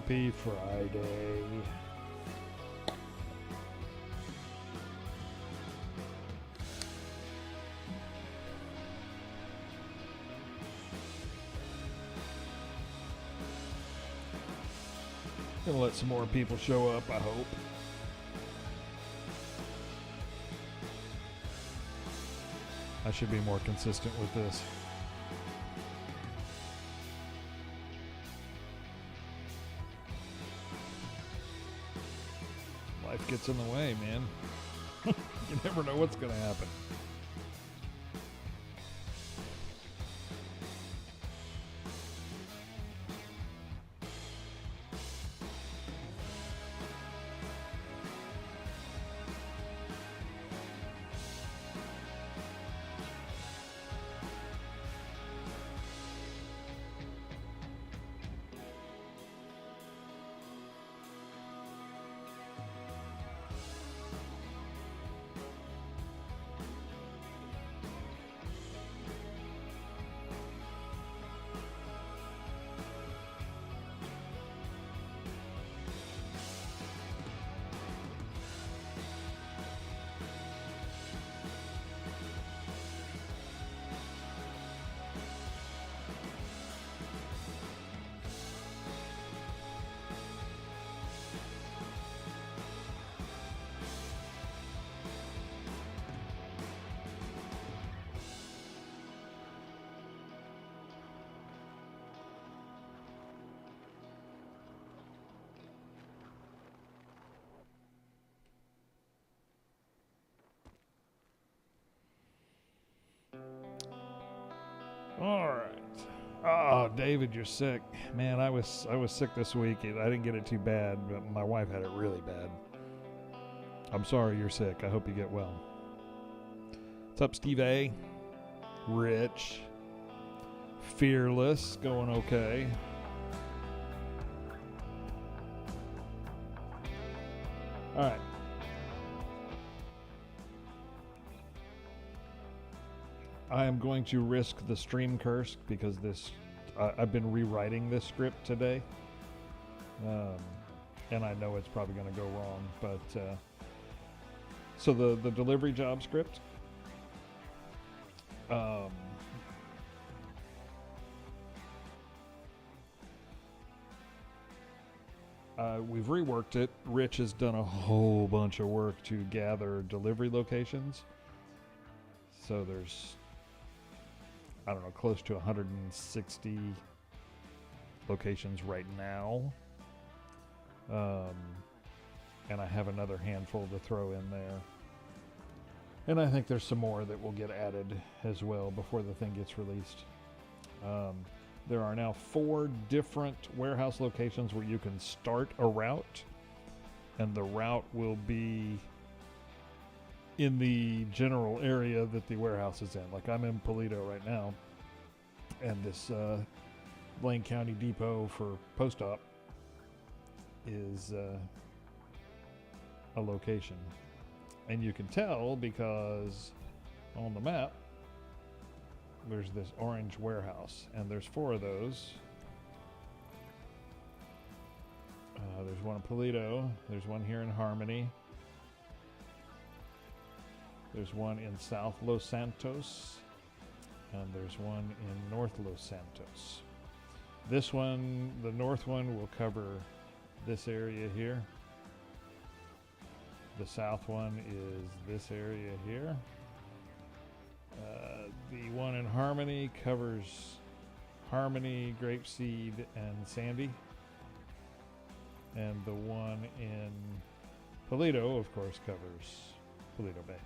Happy Friday. Gonna let some more people show up, I hope. I should be more consistent with this. Life gets in the way, man. You never know what's gonna happen. All right. Oh, David, you're sick. Man, I was sick this week. I didn't get it too bad, but my wife had it really bad. I'm sorry you're sick. I hope you get well. What's up, Steve A? Rich. Fearless, going okay. All right. I am going to risk the stream curse because I've been rewriting this script today. And I know it's probably going to go wrong, but so the delivery job script, we've reworked it. Rich has done a whole bunch of work to gather delivery locations. So there's, I don't know, close to 160 locations right now. And I have another handful to throw in there. And I think there's some more that will get added as well before the thing gets released. There are now 4 different warehouse locations where you can start a route, and the route will be in the general area that the warehouse is in. Like, I'm in Polito right now, and this Blaine County Depot for post-op is a location. And you can tell because on the map there's this orange warehouse, and there's 4 of those. There's one in Polito, there's one here in Harmony, there's one in South Los Santos, and there's one in North Los Santos. This one, the north one, will cover this area here. The south one is this area here. The one in Harmony covers Harmony, Grapeseed, and Sandy. And the one in Polito, of course, covers Polito Bay.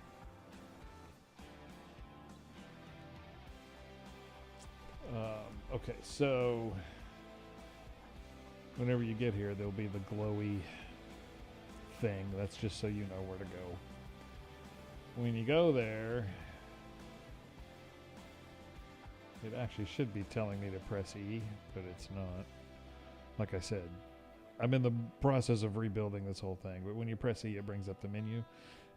Okay, so whenever you get here, there'll be the glowy thing. That's just so you know where to go. When you go there, it actually should be telling me to press E, but it's not. Like I said, I'm in the process of rebuilding this whole thing, but when you press E, it brings up the menu,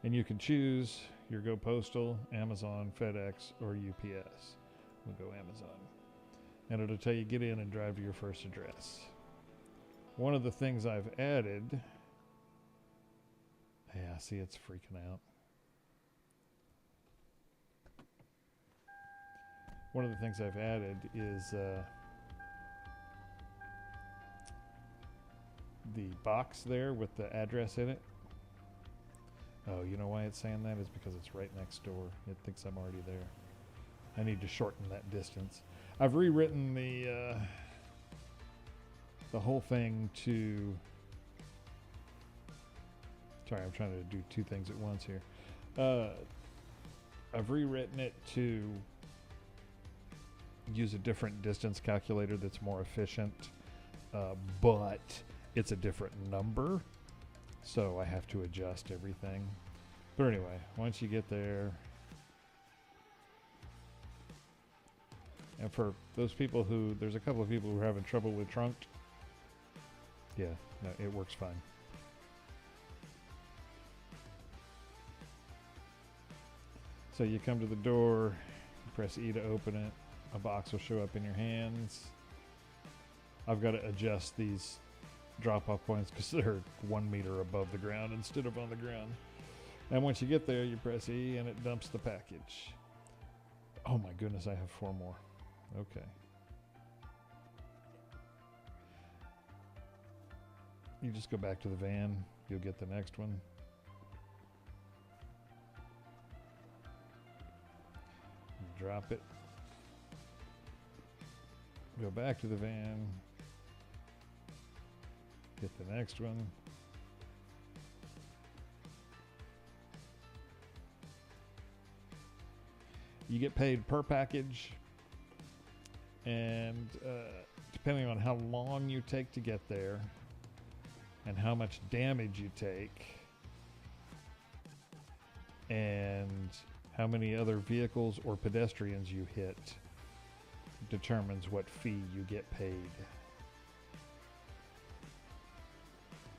and you can choose your Go Postal, Amazon, FedEx, or UPS. We'll go Amazon. And it'll tell you get in and drive to your first address. One of the things I've added... Yeah, see, it's freaking out. One of the things I've added is the box there with the address in it. Oh, you know why it's saying that? Is because it's right next door. It thinks I'm already there. I need to shorten that distance. I've rewritten the whole thing to... Sorry, I'm trying to do two things at once here. I've rewritten it to use a different distance calculator that's more efficient, but it's a different number, so I have to adjust everything. But anyway, once you get there, and for those people who, there's a couple of people who are having trouble with Trunked, yeah, no, it works fine. So you come to the door, you press E to open it, a box will show up in your hands. I've got to adjust these drop-off points because they're 1 meter above the ground instead of on the ground. And once you get there, you press E and it dumps the package. Oh my goodness, I have 4 more. Okay. You just go back to the van, you'll get the next one. Drop it. Go back to the van. Get the next one. You get paid per package, and depending on how long you take to get there and how much damage you take and how many other vehicles or pedestrians you hit determines what fee you get paid.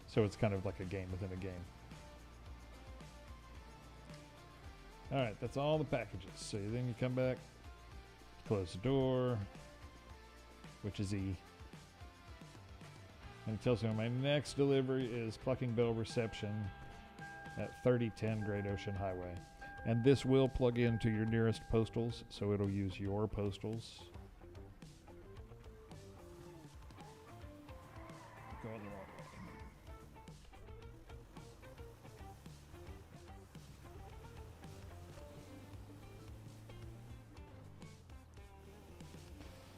So it's kind of like a game within a game. All right, that's all the packages. So then you come back, close the door, which is E. And it tells me my next delivery is Clucking Bell Reception at 3010 Great Ocean Highway. And this will plug into your nearest postals, so it'll use your postals. Going the wrong way.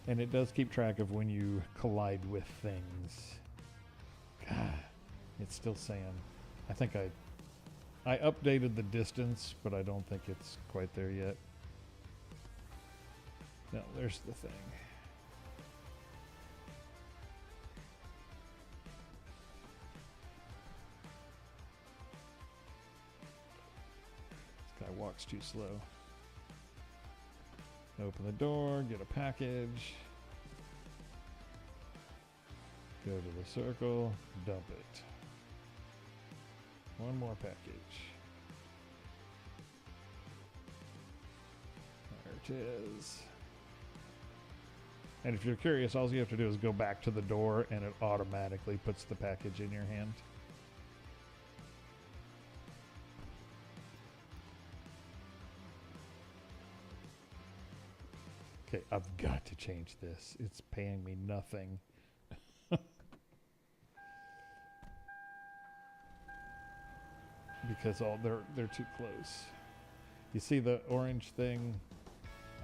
And it does keep track of when you collide with things. God, it's still saying. I think I updated the distance, but I don't think it's quite there yet. No, there's the thing. This guy walks too slow. Open the door, get a package. Go to the circle, dump it. One more package. There it is. And if you're curious, all you have to do is go back to the door and it automatically puts the package in your hand. Okay, I've got to change this. It's paying me nothing. Because they're too close. You see the orange thing?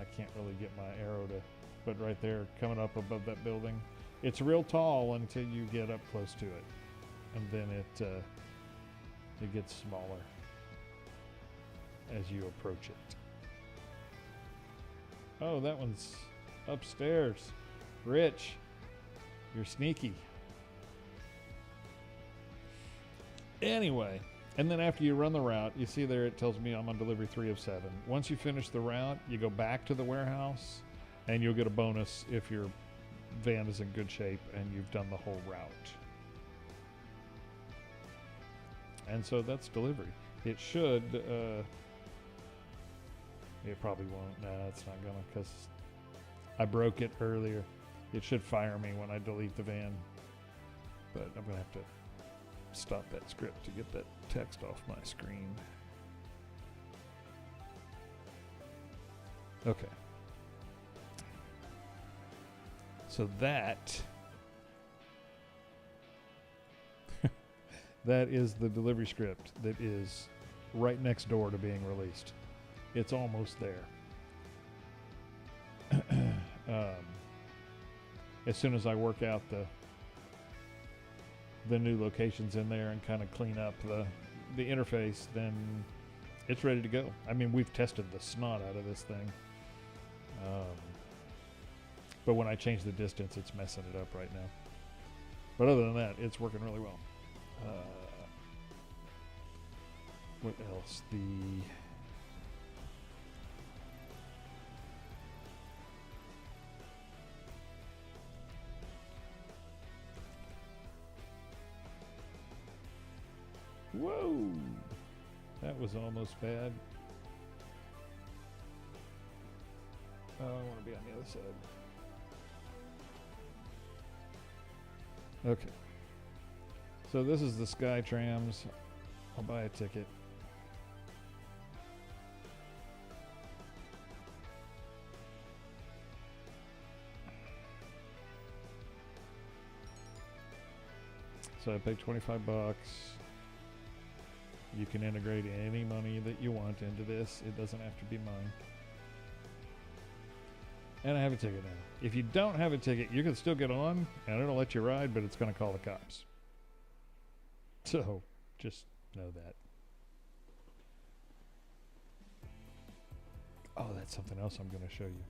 I can't really get my arrow to put right there coming up above that building. It's real tall until you get up close to it. And then it gets smaller as you approach it. Oh, that one's upstairs. Rich, you're sneaky. Anyway, and then after you run the route, you see there it tells me I'm on delivery 3 of 7. Once you finish the route, you go back to the warehouse and you'll get a bonus if your van is in good shape and you've done the whole route. And so that's delivery. It should, it probably won't. No, it's not gonna, because I broke it earlier. It should fire me when I delete the van. but I'm going to have to stop that script to get that text off my screen. Okay. So that that is the delivery script that is right next door to being released. It's almost there. As soon as I work out the new locations in there and kind of clean up the interface, then it's ready to go. I mean, we've tested the snot out of this thing. But when I change the distance, it's messing it up right now. But other than that, it's working really well. What else? Whoa! That was almost bad. Oh, I want to be on the other side. Okay. So this is the Sky Trams. I'll buy a ticket. So I paid $25. You can integrate any money that you want into this. It doesn't have to be mine. And I have a ticket now. If you don't have a ticket, you can still get on, and it'll let you ride, but it's going to call the cops. So, just know that. Oh, that's something else I'm going to show you.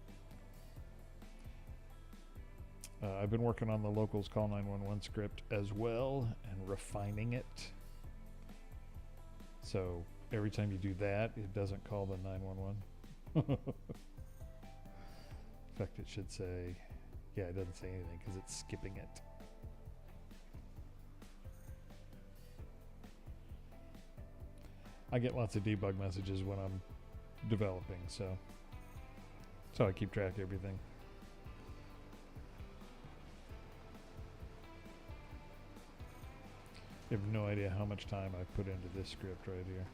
I've been working on the locals call 911 script as well, and refining it. So, every time you do that, it doesn't call the 911. In fact, it should say, yeah, it doesn't say anything because it's skipping it. I get lots of debug messages when I'm developing, so I keep track of everything. You have no idea how much time I've put into this script right here.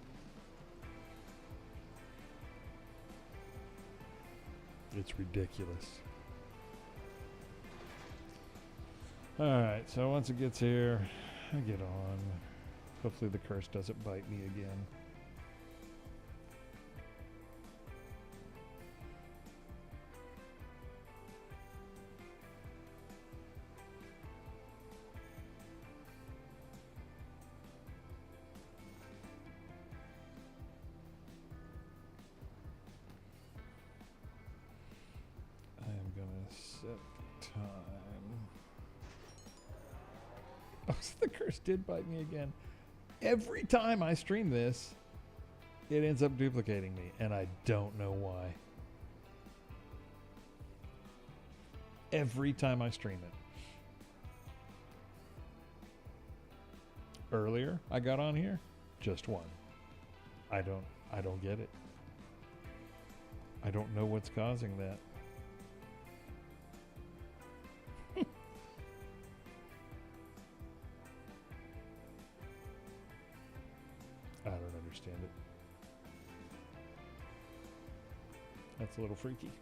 It's ridiculous. Alright, so once it gets here, I get on. Hopefully the curse doesn't bite me again. Oh, so the curse did bite me again. Every time I stream this, it ends up duplicating me, and I don't know why. Every time I stream it. Earlier, I got on here, just one. I don't get it. I don't know what's causing that. I don't understand it. That's a little freaky.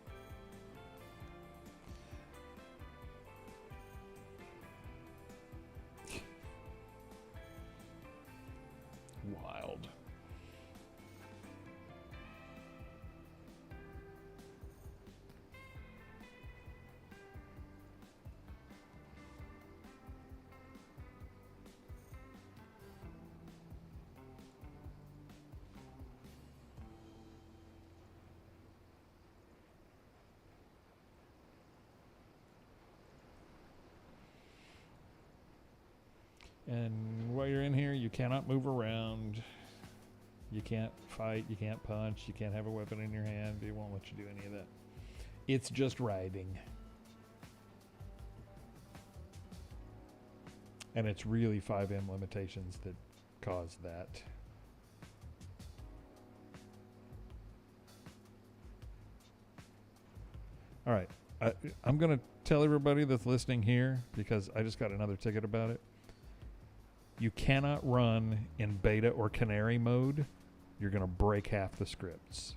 Wild. And while you're in here, you cannot move around. You can't fight. You can't punch. You can't have a weapon in your hand. It won't let you do any of that. It's just riding. And it's really 5M limitations that cause that. All right. I'm going to tell everybody that's listening here, because I just got another ticket about it. You cannot run in beta or canary mode. You're going to break half the scripts.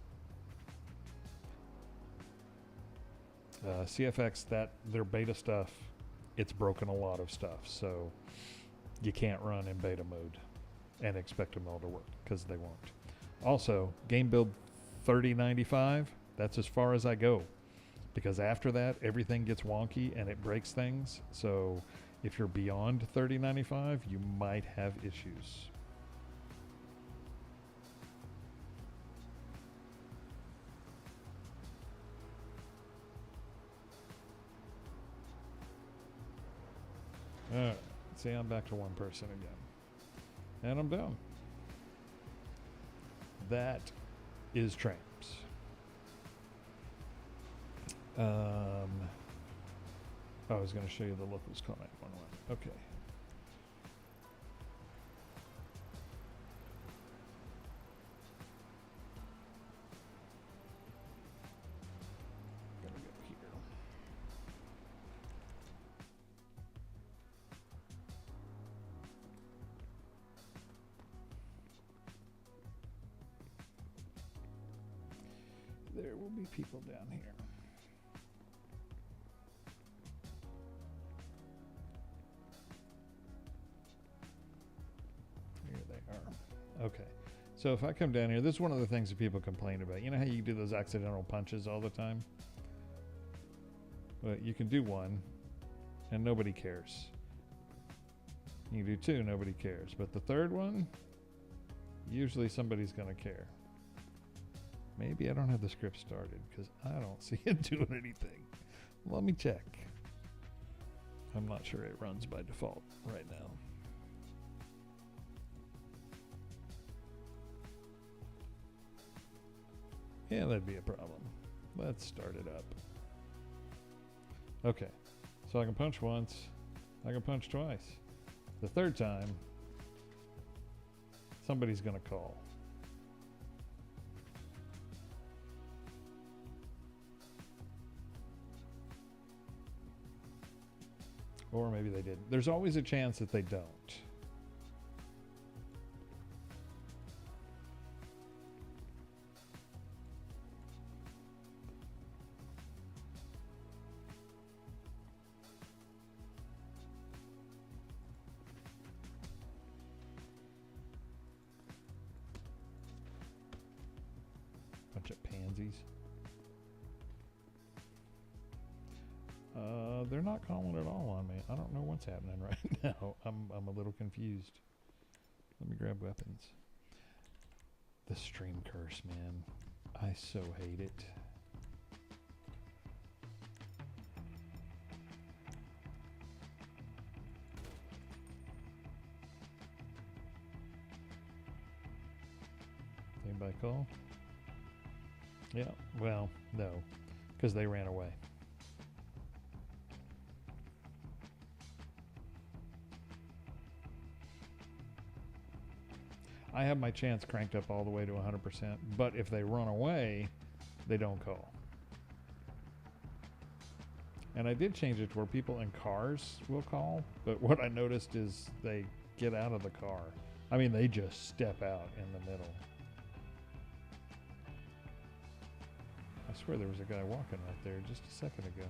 CFX, their beta stuff, it's broken a lot of stuff, so you can't run in beta mode and expect them all to work, because they won't. Also, game build 3095, that's as far as I go, because after that, everything gets wonky and it breaks things, so if you're beyond 3095, you might have issues. Alright, see, I'm back to one person again. And I'm done. That is Trams. I was going to show you the locals comment one. Okay. Gonna go here. There will be people down here. Here they are. Okay. So if I come down here, this is one of the things that people complain about. You know how you do those accidental punches all the time? Well, you can do one, and nobody cares. You can do two, nobody cares. But the third one, usually somebody's going to care. Maybe I don't have the script started because I don't see it doing anything. Let me check. I'm not sure it runs by default right now. Yeah, that'd be a problem. Let's start it up. Okay, so I can punch once, I can punch twice. The third time, somebody's gonna call. Or maybe they did. There's always a chance that they don't. Bunch of pansies. They're not calling at all on me. I don't know what's happening right now. I'm a little confused. Let me grab weapons. The stream curse, man. I so hate it. Anybody call? Yeah, well, no, because they ran away. I have my chance cranked up all the way to 100%, but if they run away, they don't call. And I did change it to where people in cars will call, but what I noticed is they get out of the car. I mean, they just step out in the middle. I swear there was a guy walking right there just a second ago.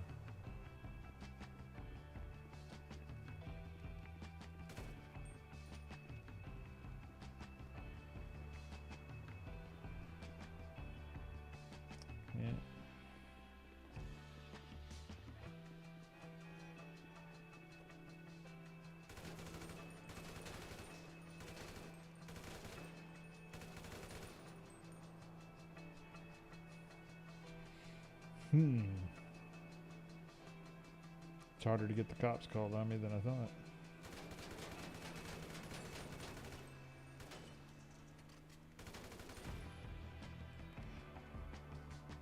Yeah. It's harder to get the cops called on me than I thought.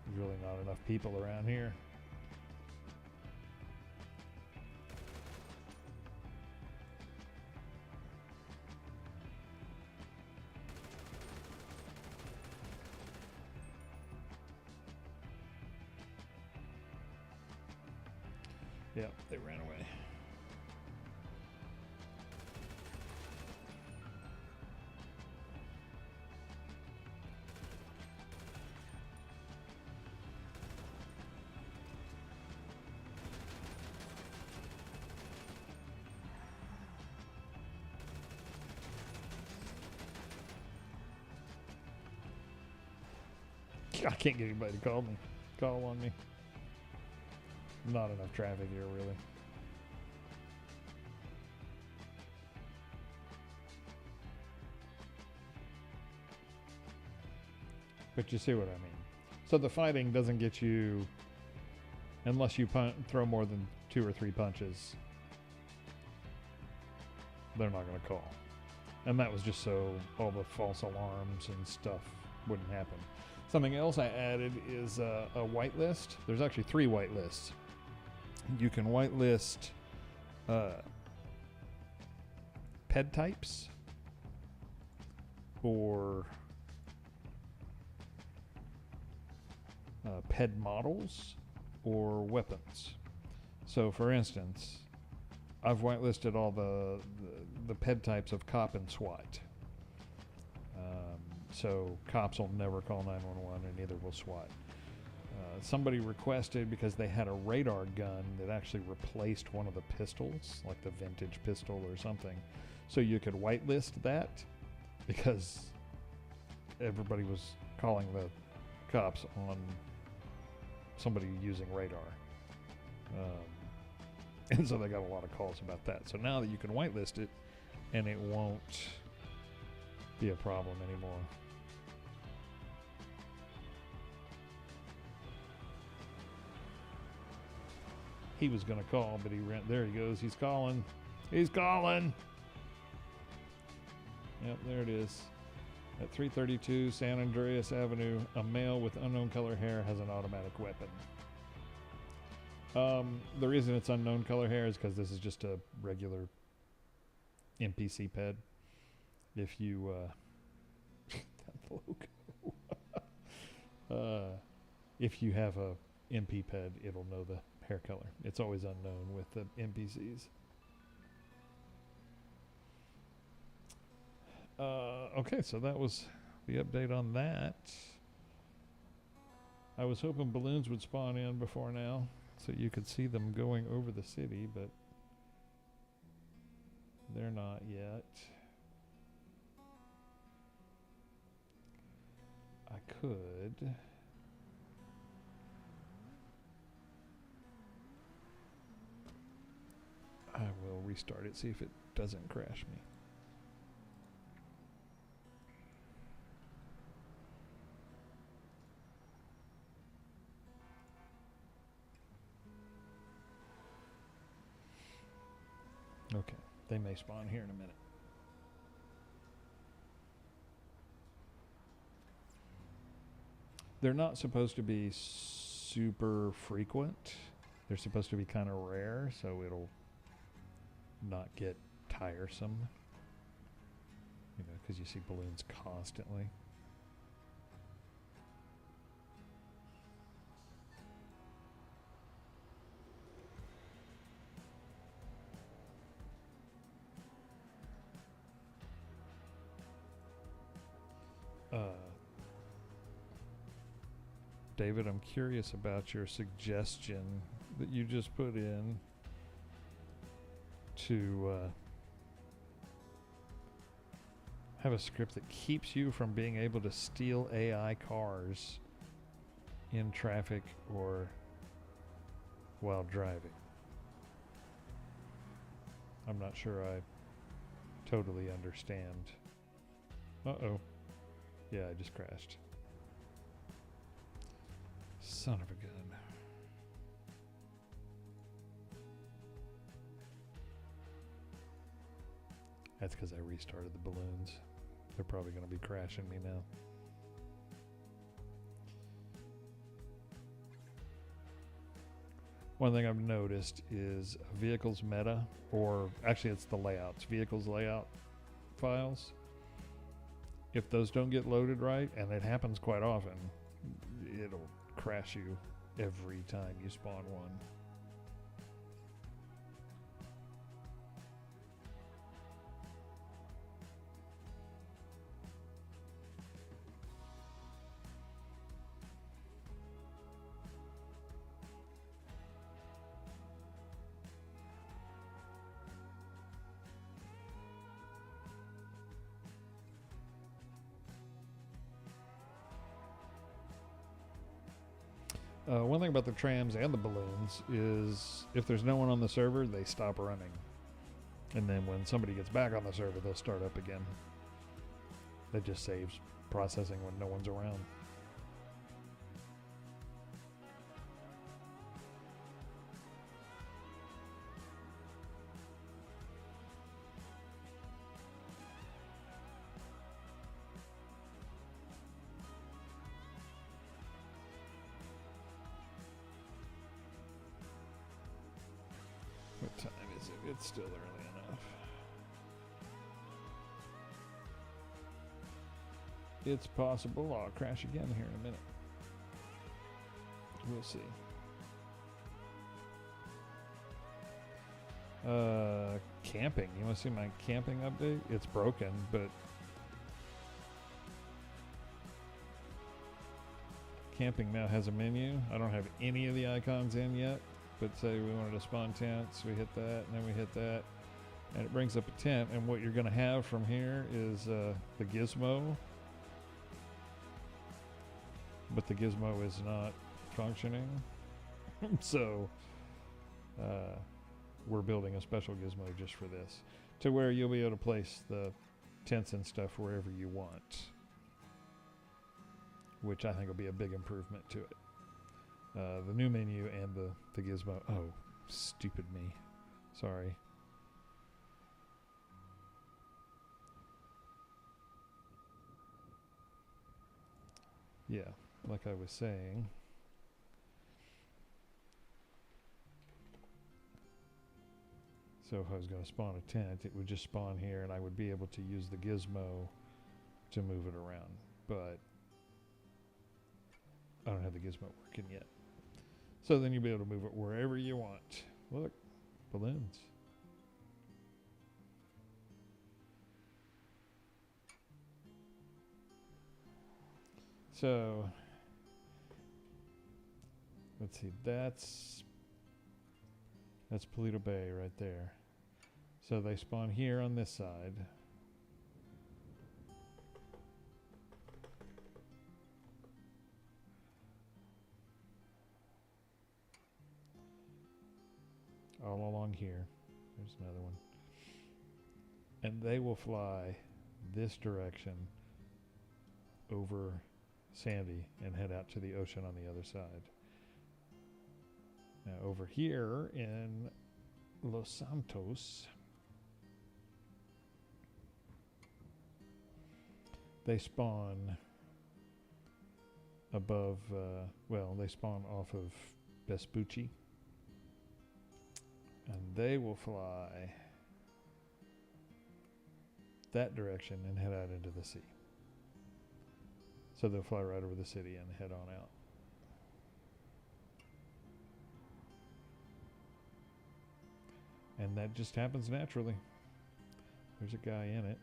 There's really not enough people around here. Yeah, they ran away. I can't get anybody to call on me. Not enough traffic here, really. But you see what I mean. So the fighting doesn't get you, unless you throw more than 2 or 3 punches. They're not going to call. And that was just so all the false alarms and stuff wouldn't happen. Something else I added is a whitelist. There's actually 3 whitelists. You can whitelist PED types or PED models or weapons. So for instance, I've whitelisted all the PED types of cop and SWAT. So cops will never call 911 and neither will SWAT. Somebody requested, because they had a radar gun that actually replaced one of the pistols, like the vintage pistol or something. So you could whitelist that because everybody was calling the cops on somebody using radar. And so they got a lot of calls about that. So now that you can whitelist it, and it won't be a problem anymore. He was going to call, but he ran. There he goes. He's calling. He's calling. Yep, there it is. At 332 San Andreas Avenue, a male with unknown color hair has an automatic weapon. The reason it's unknown color hair is because this is just a regular NPC ped. If you that logo. If you have a MP ped, it'll know the hair color. It's always unknown with the NPCs. Okay, so that was the update on that. I was hoping balloons would spawn in before now, so you could see them going over the city, but they're not yet. I could. I will restart it, see if it doesn't crash me. Okay, they may spawn here in a minute. They're not supposed to be super frequent. They're supposed to be kind of rare, so it'll not get tiresome. You know, because you see balloons constantly. David, I'm curious about your suggestion that you just put in to have a script that keeps you from being able to steal AI cars in traffic or while driving. I'm not sure I totally understand. Uh-oh. Yeah, I just crashed. Son of a gun. That's because I restarted the balloons. They're probably going to be crashing me now. One thing I've noticed is vehicles meta, or actually it's the layouts, vehicles layout files. If those don't get loaded right, and it happens quite often, it'll crash you every time you spawn one. One thing about the trams and the balloons is if there's no one on the server, they stop running. And then when somebody gets back on the server, they'll start up again. That just saves processing when no one's around. What time is it? It's still early enough. It's possible I'll crash again here in a minute. We'll see. Camping. You want to see my camping update? It's broken, but camping now has a menu. I don't have any of the icons in yet, but say we wanted to spawn tents, we hit that, and then we hit that, and it brings up a tent, and what you're going to have from here is the gizmo, but the gizmo is not functioning. So we're building a special gizmo just for this, to where you'll be able to place the tents and stuff wherever you want, which I think will be a big improvement to it. The new menu and the gizmo. Oh, stupid me. Sorry. Yeah, like I was saying. So if I was going to spawn a tent, it would just spawn here and I would be able to use the gizmo to move it around. But I don't have the gizmo working yet. So then you'll be able to move it wherever you want. Look, balloons. So let's see, that's Paleto Bay right there. So they spawn here on this side. All along here. There's another one. And they will fly this direction over Sandy and head out to the ocean on the other side. Now over here in Los Santos, they spawn above, they spawn off of Vespucci. And they will fly that direction and head out into the sea. So they'll fly right over the city and head on out. And that just happens naturally. There's a guy in it.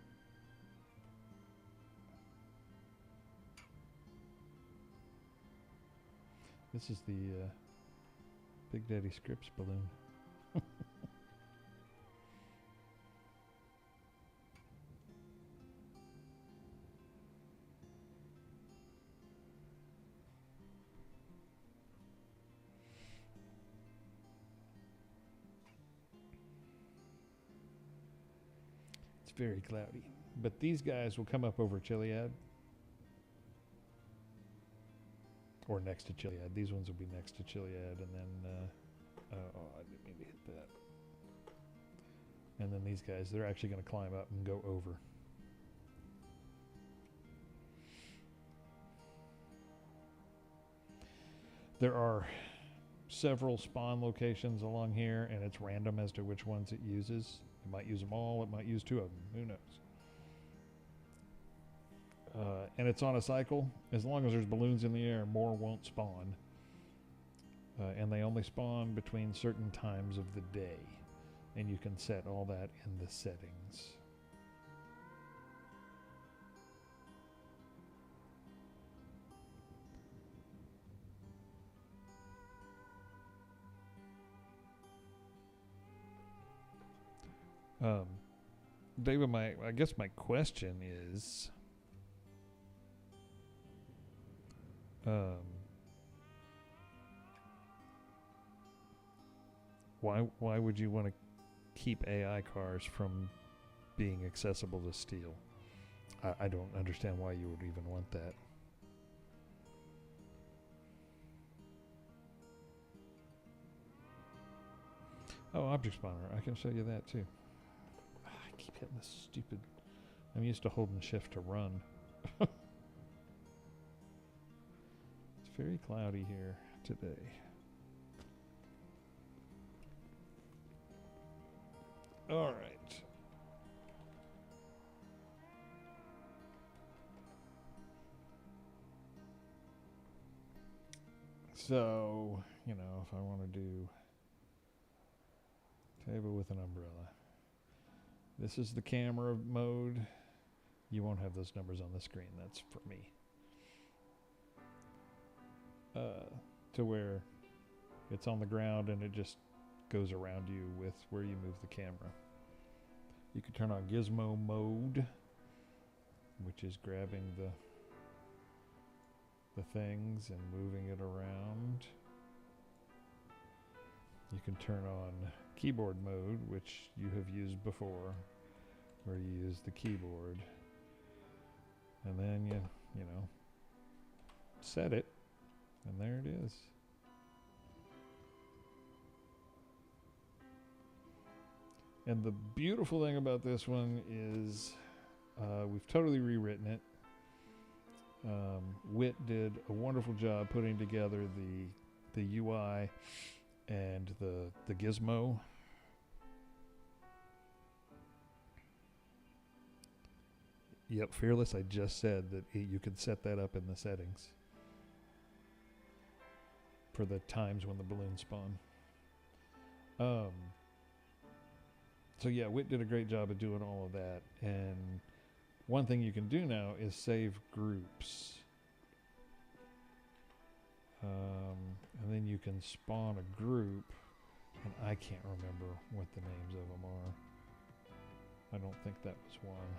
This is the Big Daddy Scripps balloon. Very cloudy, but these guys will come up over Chiliad or next to Chiliad. These ones will be next to Chiliad, and then I didn't mean to hit that. And then these guys, they're actually going to climb up and go over. There are several spawn locations along here, and it's random as to which ones it uses. It might use them all, it might use 2 of them, who knows. And it's on a cycle. As long as there's balloons in the air, more won't spawn. And they only spawn between certain times of the day. And you can set all that in the settings. David, I guess my question is, Why would you want to keep AI cars from being accessible to steal? I don't understand why you would even want that. Oh, object spawner. I can show you that too. I keep hitting this stupid... I'm used to holding shift to run. It's very cloudy here today. All right. So, you know, if I want to do table with an umbrella. This is the camera mode. You won't have those numbers on the screen. That's for me. To where it's on the ground and it just goes around you with where you move the camera. You can turn on gizmo mode, which is grabbing the things and moving it around. You can turn on keyboard mode, which you have used before, where you use the keyboard. And then you know, set it, and there it is. And the beautiful thing about this one is we've totally rewritten it. Wit did a wonderful job putting together the UI and the gizmo. Yep, Fearless, I just said that you could set that up in the settings for the times when the balloons spawn. So yeah, Wit did a great job of doing all of that. And one thing you can do now is save groups. And then you can spawn a group, and I can't remember what the names of them are. I don't think that was one.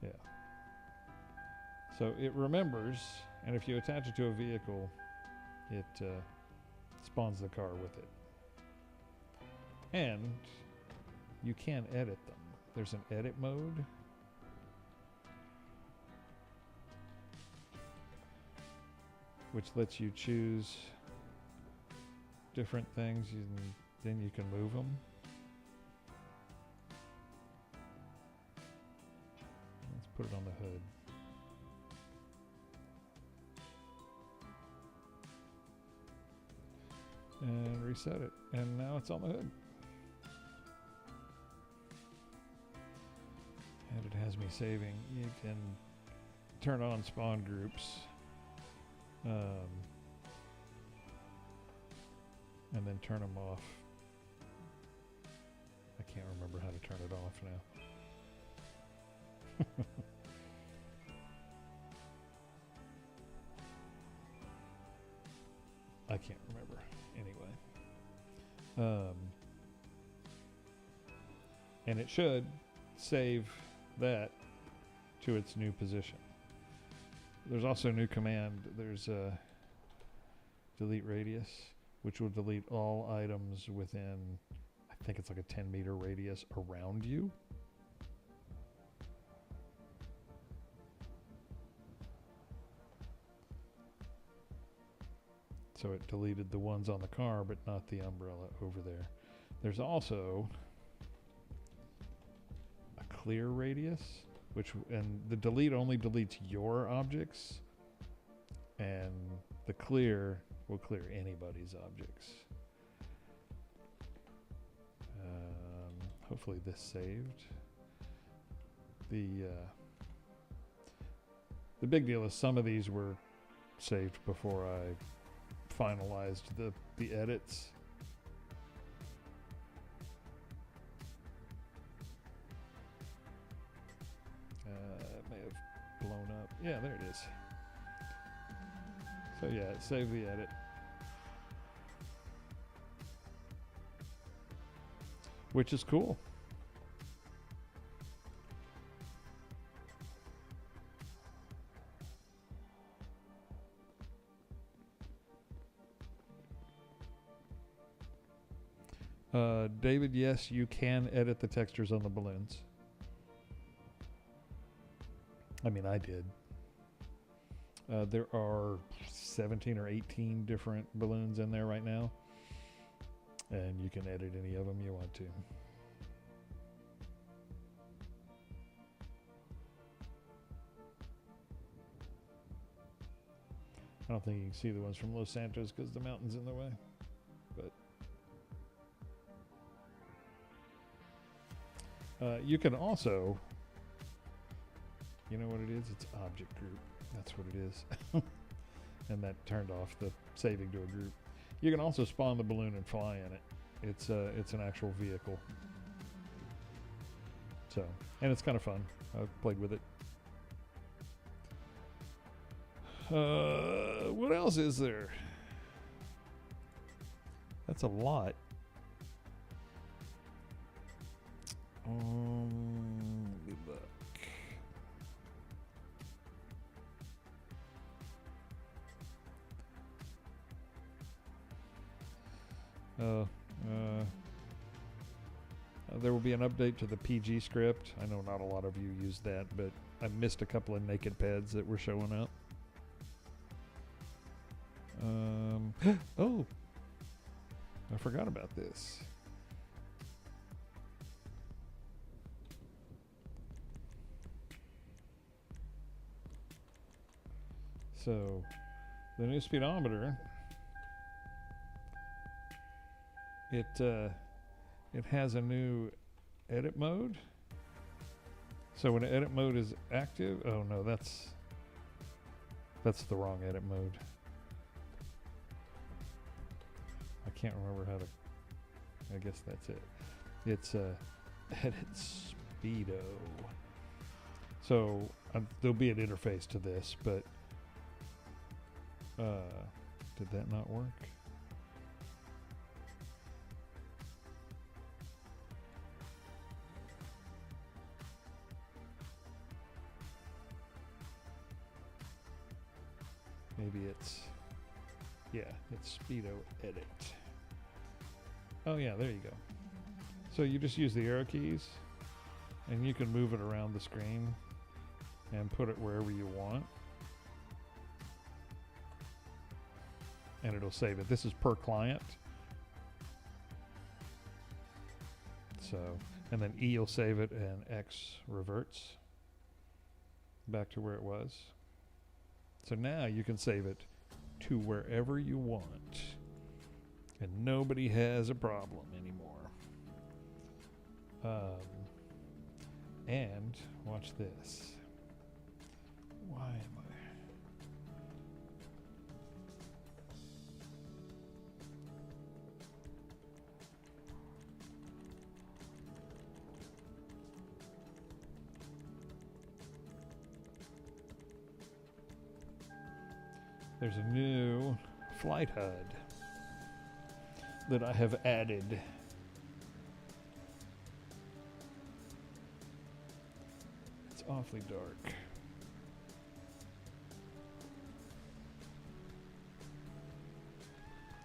Yeah. So it remembers, and if you attach it to a vehicle, it spawns the car with it. And you can edit them. There's an edit mode. Which lets you choose different things, then you can move them. Let's put it on the hood. And reset it. And now it's on the hood. And it has me saving. You can turn on spawn groups. And then turn them off. I can't remember how to turn it off now. I can't remember. Anyway. And it should save that to its new position. There's also a new command. There's a delete radius, which will delete all items within, I think it's like a 10-meter radius around you. So it deleted the ones on the car, but not the umbrella over there. There's also a clear radius, and the delete only deletes your objects, and the clear will clear anybody's objects. Hopefully this saved. The big deal is some of these were saved before I finalized the edits. It may have blown up. Yeah, there it is. So yeah, it saved the edit. Which is cool. David, yes, you can edit the textures on the balloons. I mean, I did. There are 17 or 18 different balloons in there right now, and you can edit any of them you want to. I don't think you can see the ones from Los Santos because the mountain's in the way, but you can also, you know what it is? It's object group. That's what it is. And that turned off the saving to a group. You can also spawn the balloon and fly in it. It's an actual vehicle. So, and it's kind of fun. I've played with it. What else is there? That's a lot. Let me look. There will be an update to the PG script. I know not a lot of you use that, but I missed a couple of naked pads that were showing up. Oh, I forgot about this. So, the new speedometer, it has a new edit mode. So when edit mode is active, oh no, that's the wrong edit mode. I can't remember how to, I guess that's it. It's edit speedo. So there'll be an interface to this, but did that not work? Maybe it's, yeah, it's speedo edit. Oh yeah, there you go. So you just use the arrow keys and you can move it around the screen and put it wherever you want. And it'll save it. This is per client. So, and then E will save it and X reverts back to where it was. So now you can save it to wherever you want. And nobody has a problem anymore. And watch this. Why am I? There's a new flight HUD that I have added. It's awfully dark.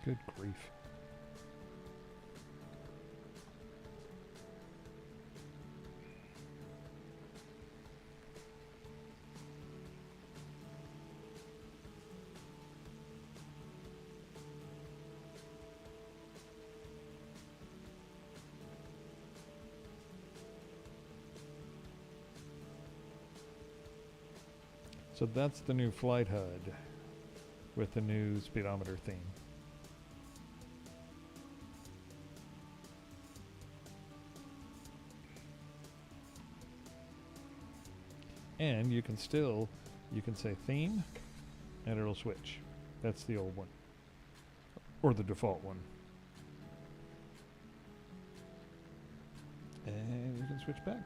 Good grief. So that's the new flight HUD with the new speedometer theme. And you can say theme and it'll switch. That's the old one. Or the default one. And you can switch back.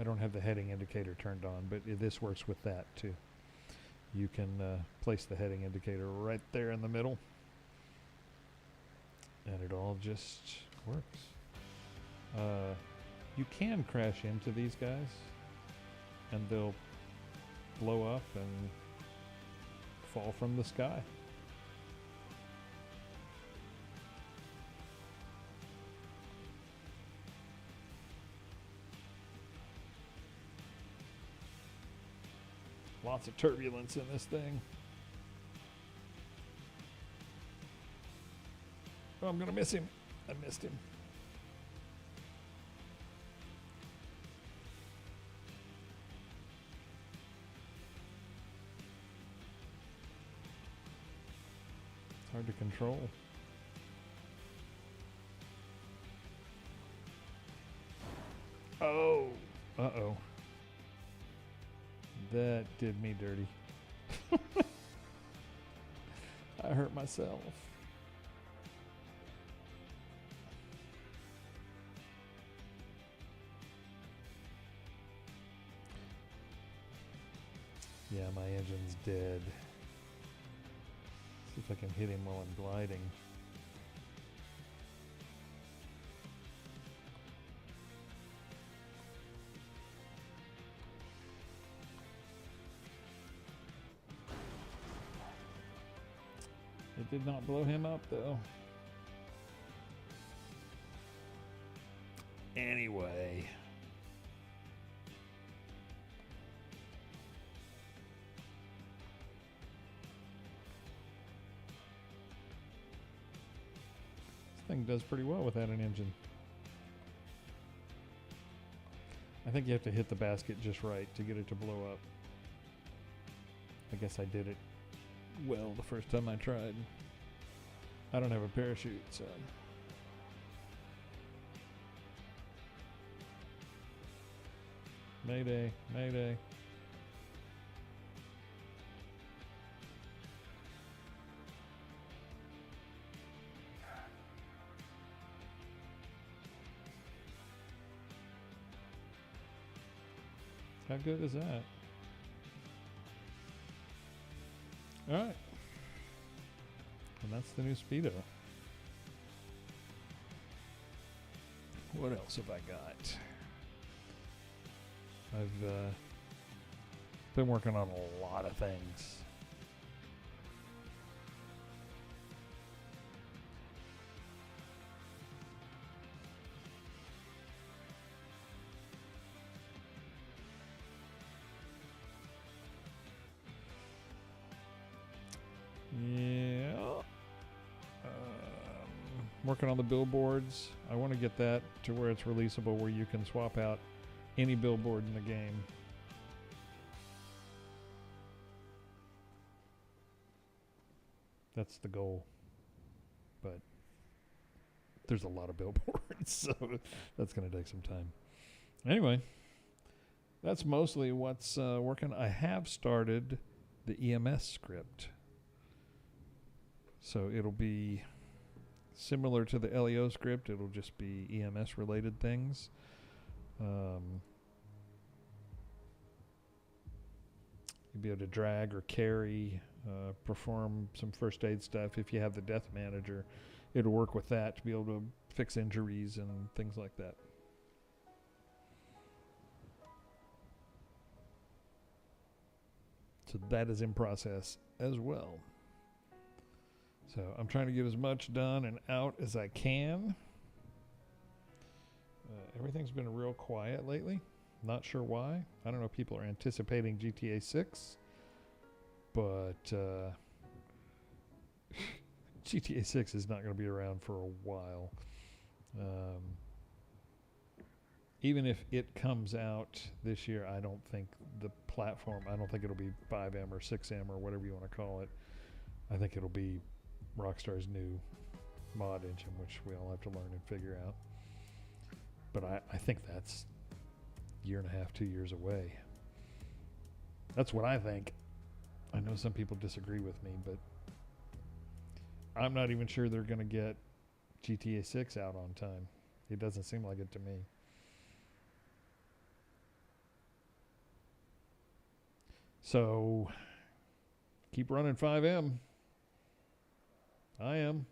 I don't have the heading indicator turned on, but this works with that too. You can place the heading indicator right there in the middle, and it all just works. You can crash into these guys, and they'll blow up and fall from the sky. Lots of turbulence in this thing. Oh, I'm going to miss him. I missed him. It's hard to control. Oh. Uh-oh. That did me dirty. I hurt myself. Yeah, my engine's dead. See if I can hit him while I'm gliding. It did not blow him up, though. Anyway. This thing does pretty well without an engine. I think you have to hit the basket just right to get it to blow up. I guess I did it well the first time I tried. I don't have a parachute, so. Mayday, mayday. How good is that? All right. And that's the new Speedo. What else have I got? I've been working on a lot of things. Yeah. Working on the billboards. I want to get that to where it's releasable, where you can swap out any billboard in the game. That's the goal. But there's a lot of billboards, so that's going to take some time. Anyway, that's mostly what's working. I have started the EMS script. So it'll be similar to the LEO script. It'll just be EMS related things. You'll be able to drag or carry, perform some first aid stuff. If you have the death manager, it'll work with that to be able to fix injuries and things like that. So that is in process as well. So I'm trying to get as much done and out as I can. Everything's been real quiet lately. Not sure why. I don't know if people are anticipating GTA 6, but GTA 6 is not going to be around for a while. Even if it comes out this year, I don't think the platform, I don't think it'll be 5M or 6M or whatever you want to call it. I think it'll be Rockstar's new mod engine, which we all have to learn and figure out. But I think that's a year and a half, 2 years away. That's what I think. I know some people disagree with me, but I'm not even sure they're going to get GTA 6 out on time. It doesn't seem like it to me. So, keep running 5M. I am.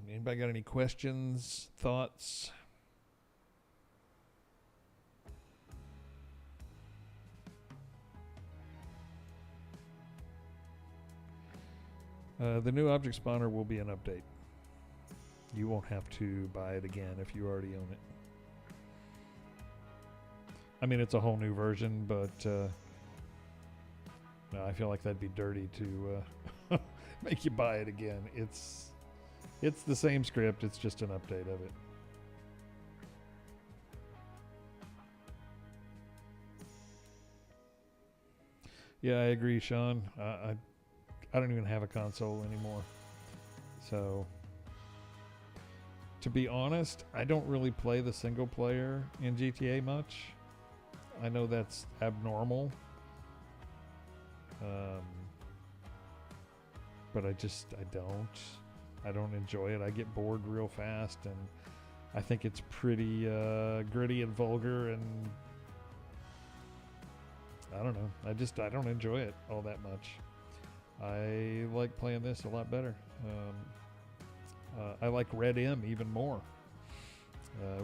Anybody got any questions, thoughts? The new object spawner will be an update. You won't have to buy it again if you already own it. I mean, it's a whole new version, but no, I feel like that'd be dirty to make you buy it again. It's the same script. It's just an update of it. Yeah, I agree, Sean. I don't even have a console anymore. So, to be honest, I don't really play the single player in GTA much. I know that's abnormal. But I don't enjoy it. I get bored real fast, and I think it's pretty gritty and vulgar, and I don't know. I don't enjoy it all that much. I like playing this a lot better. I like Red M even more.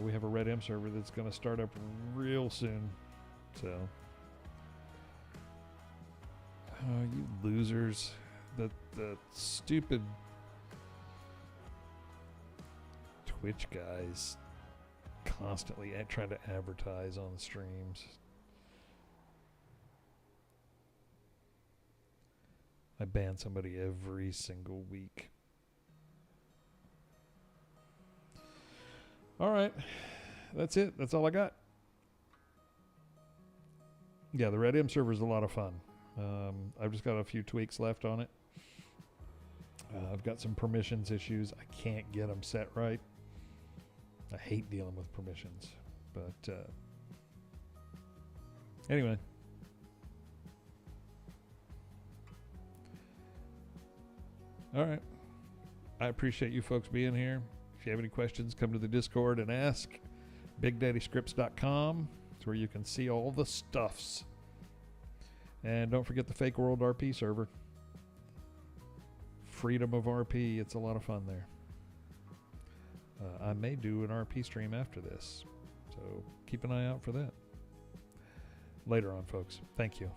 We have a Red M server that's going to start up real soon. So, you losers. The stupid Twitch guys constantly trying to advertise on the streams. I ban somebody every single week. All right. That's it. That's all I got. Yeah, the Red M server is a lot of fun. I've just got a few tweaks left on it. I've got some permissions issues. I can't get them set right. I hate dealing with permissions. But anyway. All right. I appreciate you folks being here. If you have any questions, come to the Discord and ask. BigDaddyScripts.com. It's where you can see all the stuffs. And don't forget the Fake World RP server. Freedom of RP. It's a lot of fun there. I may do an RP stream after this. So keep an eye out for that. Later on, folks. Thank you.